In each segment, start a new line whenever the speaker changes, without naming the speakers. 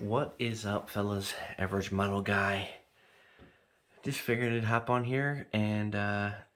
What is up, fellas? Average model guy. Just figured I'd hop on here and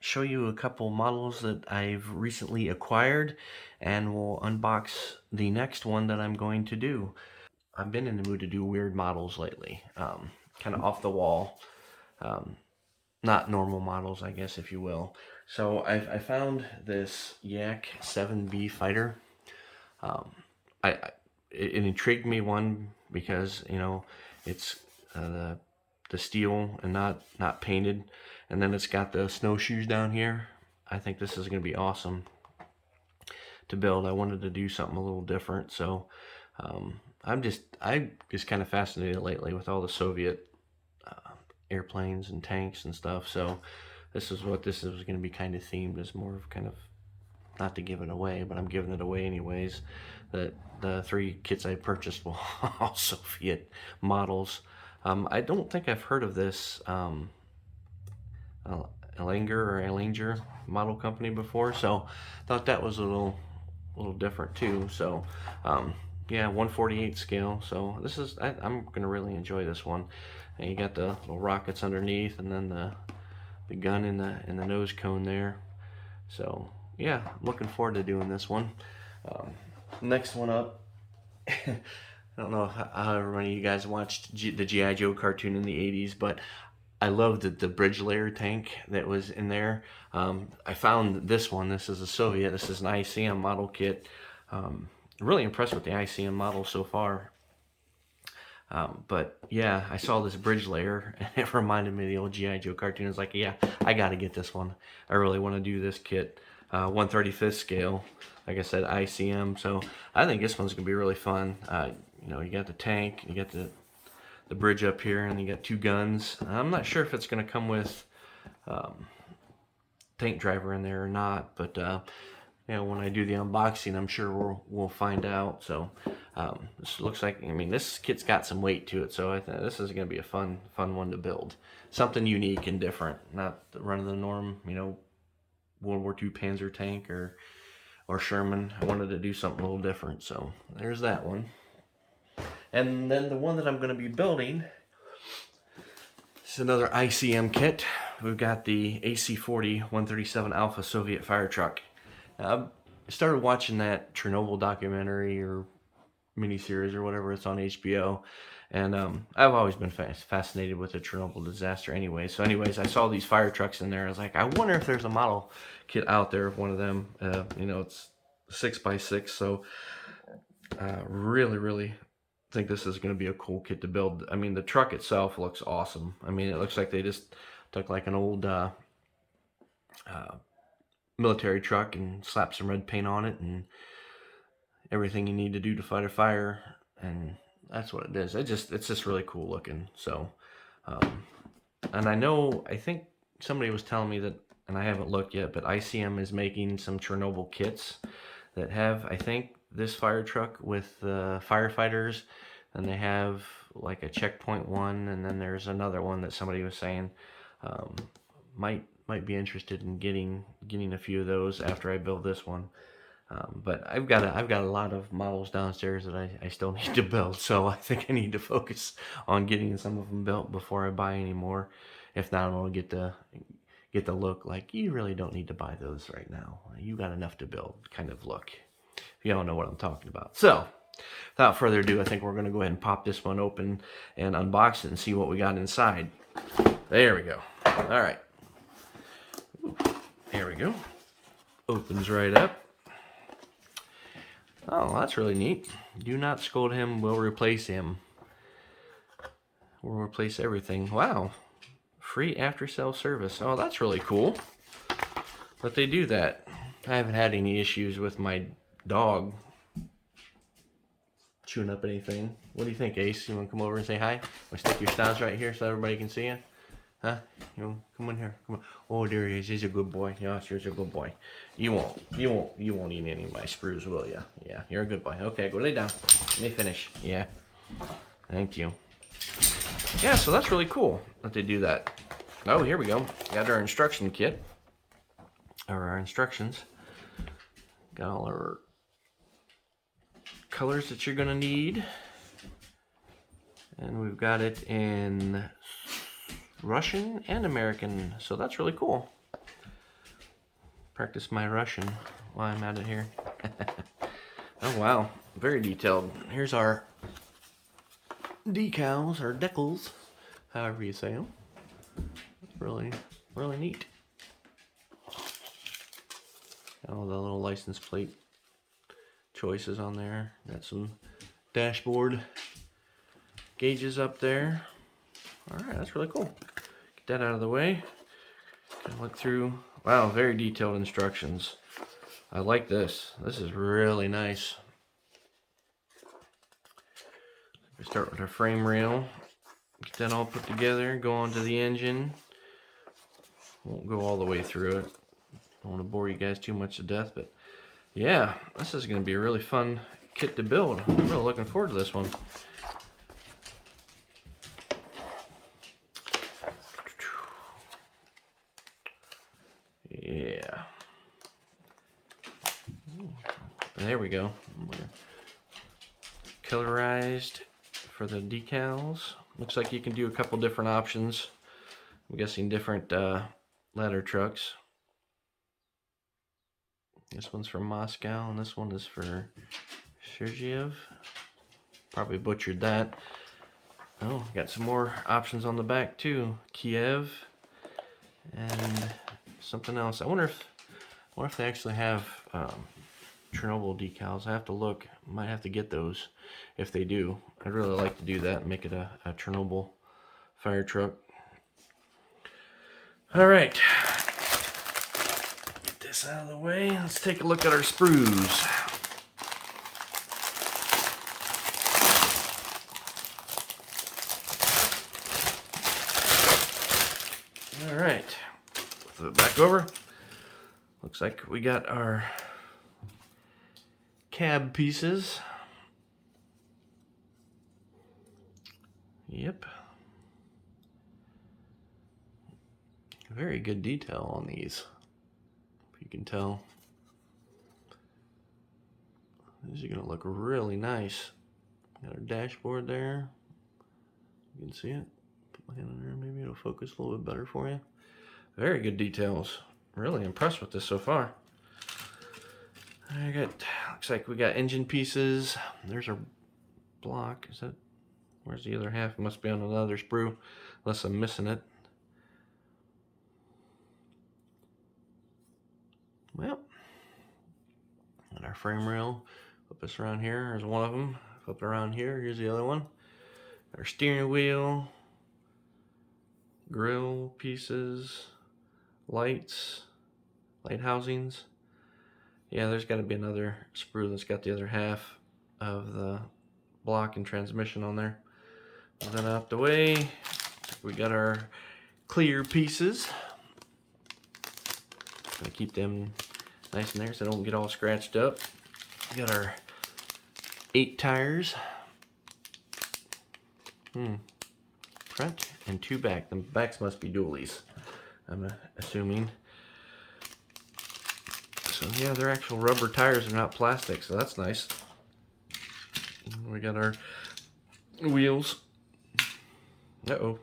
show you a couple models that I've recently acquired, and we'll unbox the next one that I'm going to do. I've been in the mood to do weird models lately, kind of off the wall, not normal models, I guess, if you will. So I found this Yak 7B fighter. It intrigued me, one, because it's the steel and not painted, and then it's got the snowshoes down here. I think this is going to be awesome to build. I wanted to do something a little different, so I'm just kind of fascinated lately with all the Soviet airplanes and tanks and stuff. So this is what this is going to be kind of themed as, more of kind of, not to give it away, but I'm giving it away anyways, that the 3 kits I purchased were all Soviet models. I don't think I've heard of this Ellinger model company before, so thought that was a little different too. So yeah, 1/48 scale. So this is, I'm gonna really enjoy this one. And you got the little rockets underneath, and then the gun in the nose cone there. So yeah, looking forward to doing this one. Next one up. I don't know how many of you guys watched the G.I. Joe cartoon in the 80s, but I loved the bridge layer tank that was in there. I found this one. This is a Soviet. This is an ICM model kit. Really impressed with the ICM model so far. But yeah, I saw this bridge layer and it reminded me of the old G.I. Joe cartoon. It's like, yeah, I got to get this one. I really want to do this kit. 1/35 scale, like I said, ICM. So I think this one's gonna be really fun. You got the tank, you got the bridge up here, and you got 2 guns. I'm not sure if it's gonna come with tank driver in there or not, but when I do the unboxing, I'm sure we'll find out. So this looks like, this kit's got some weight to it, so I think this is gonna be a fun one to build. Something unique and different, not the run of the norm, World War II Panzer tank or Sherman. I wanted to do something a little different, so there's that one. And then the one that I'm going to be building is another ICM kit. We've got the AC-40 137 Alpha Soviet fire truck. I started watching that Chernobyl documentary or miniseries or whatever, it's on HBO, and I've always been fascinated with the Chernobyl disaster anyway. So anyways, I saw these fire trucks in there. I was like, I wonder if there's a model kit out there of one of them. It's 6x6, so really think this is going to be a cool kit to build. The truck itself looks awesome. It looks like they just took like an old military truck and slapped some red paint on it and everything you need to do to fight a fire, and that's what it is. It's just really cool looking. So and I think somebody was telling me that, and I haven't looked yet, but ICM is making some Chernobyl kits that have, I think, this fire truck with the firefighters, and they have like a checkpoint one, and then there's another one that somebody was saying might be interested in getting a few of those after I build this one. But I've got a lot of models downstairs that I still need to build, so I think I need to focus on getting some of them built before I buy any more. If not, I'll get the look like, you really don't need to buy those right now. You got enough to build kind of look. If you don't know what I'm talking about. So without further ado, I think we're going to go ahead and pop this one open and unbox it and see what we got inside. There we go. All right. There we go. Opens right up. Oh, that's really neat. Do not scold him, we'll replace him. We'll replace everything. Wow. Free after-sale service. Oh, that's really cool. But they do that. I haven't had any issues with my dog chewing up anything. What do you think, Ace? You want to come over and say hi? Want to stick your snouts right here so everybody can see you? Huh? Come in here. Come on. Oh, there he is. He's a good boy. Yes, you're a good boy. You won't eat any of my screws, will you? Yeah, you're a good boy. Okay, go lay down. Let me finish. Yeah. Thank you. Yeah, so that's really cool that they do that. Oh, here we go. Got our instruction kit. Or our instructions. Got all our colors that you're going to need. And we've got it in Russian and American, so that's really cool. Practice my Russian while I'm at it here. Oh wow, very detailed. Here's our decals, or decals, however you say them. Really, really neat. Got all the little license plate choices on there. Got some dashboard gauges up there. Alright, that's really cool. Get that out of the way. Can look through. Wow, very detailed instructions. I like this. This is really nice. We start with our frame rail. Get that all put together. Go on to the engine. Won't go all the way through it. Don't want to bore you guys too much to death, but yeah, this is going to be a really fun kit to build. I'm really looking forward to this one. Yeah. There we go. Colorized for the decals. Looks like you can do a couple different options. I'm guessing different ladder trucks. This one's from Moscow, and this one is for Sergiev. Probably butchered that. Oh, got some more options on the back too. Kiev and something else. I wonder if they actually have Chernobyl decals. I have to look. Might have to get those if they do. I'd really like to do that and make it a Chernobyl fire truck. All right, get this out of the way. Let's take a look at our sprues. All right, flip it back over. Looks like we got our cab pieces. Yep. Very good detail on these. If you can tell. These are going to look really nice. Got our dashboard there. You can see it. Put my hand in there, maybe it'll focus a little bit better for you. Very good details. Really impressed with this so far. I got, looks like we got engine pieces. There's our block. Is that, where's the other half? It must be on another sprue, unless I'm missing it. Well, and our frame rail. Flip this around here. There's one of them. Flip it around here. Here's the other one. Our steering wheel, grill pieces, lights, light housings. Yeah, there's got to be another sprue that's got the other half of the block and transmission on there. Move that out the way. We got our clear pieces. Gonna keep them nice in there so they don't get all scratched up. We got our 8 tires. Front and 2 back. The backs must be dualies, I'm assuming. So yeah, they're actual rubber tires, they're not plastic, so that's nice. We got our wheels. Uh-oh.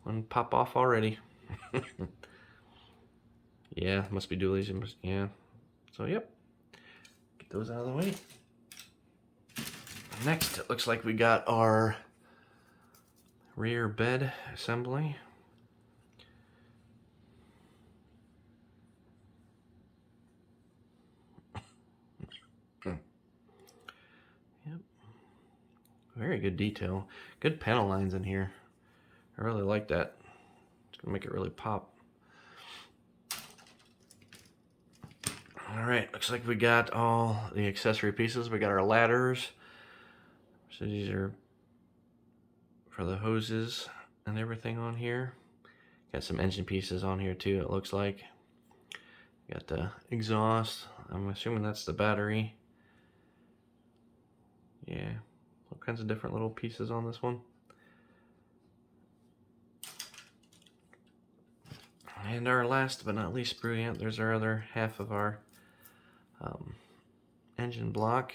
One pop off already. Yeah, must be dualies. Yeah. So yep. Get those out of the way. Next, it looks like we got our rear bed assembly. Yep. Very good detail. Good panel lines in here. I really like that. It's gonna make it really pop. Alright, looks like we got all the accessory pieces. We got our ladders. So these are for the hoses and everything on here. Got some engine pieces on here too, it looks like. Got the exhaust. I'm assuming that's the battery. Yeah, all kinds of different little pieces on this one. And our last but not least sprue, yeah, there's our other half of our engine block.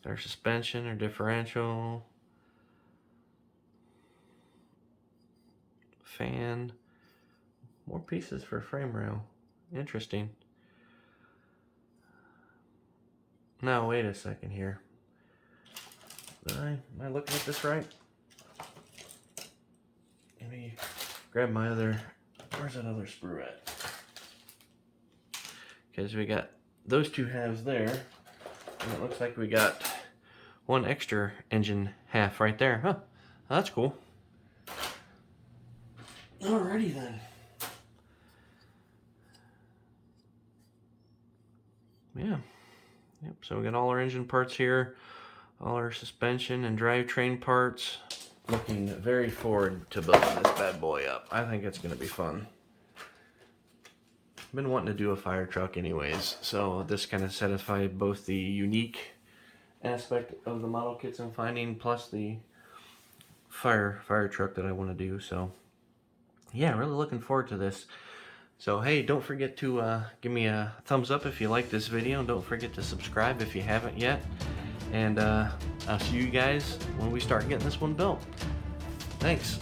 Got our suspension, our differential, fan. More pieces for frame rail. Interesting. Now, wait a second here. Am I looking at this right? Let me grab my other... Where's that other sprue at? Because we got those two halves there. And it looks like we got one extra engine half right there. Huh. That's cool. Alrighty then. Yeah. Yep. So we got all our engine parts here, all our suspension and drivetrain parts. Looking very forward to building this bad boy up. I think it's going to be fun. I've been wanting to do a fire truck anyways, so this kind of satisfied both the unique aspect of the model kits I'm finding, plus the fire truck that I want to do. So yeah, really looking forward to this. So hey, don't forget to give me a thumbs up if you like this video, and don't forget to subscribe if you haven't yet. And I'll see you guys when we start getting this one built. Thanks.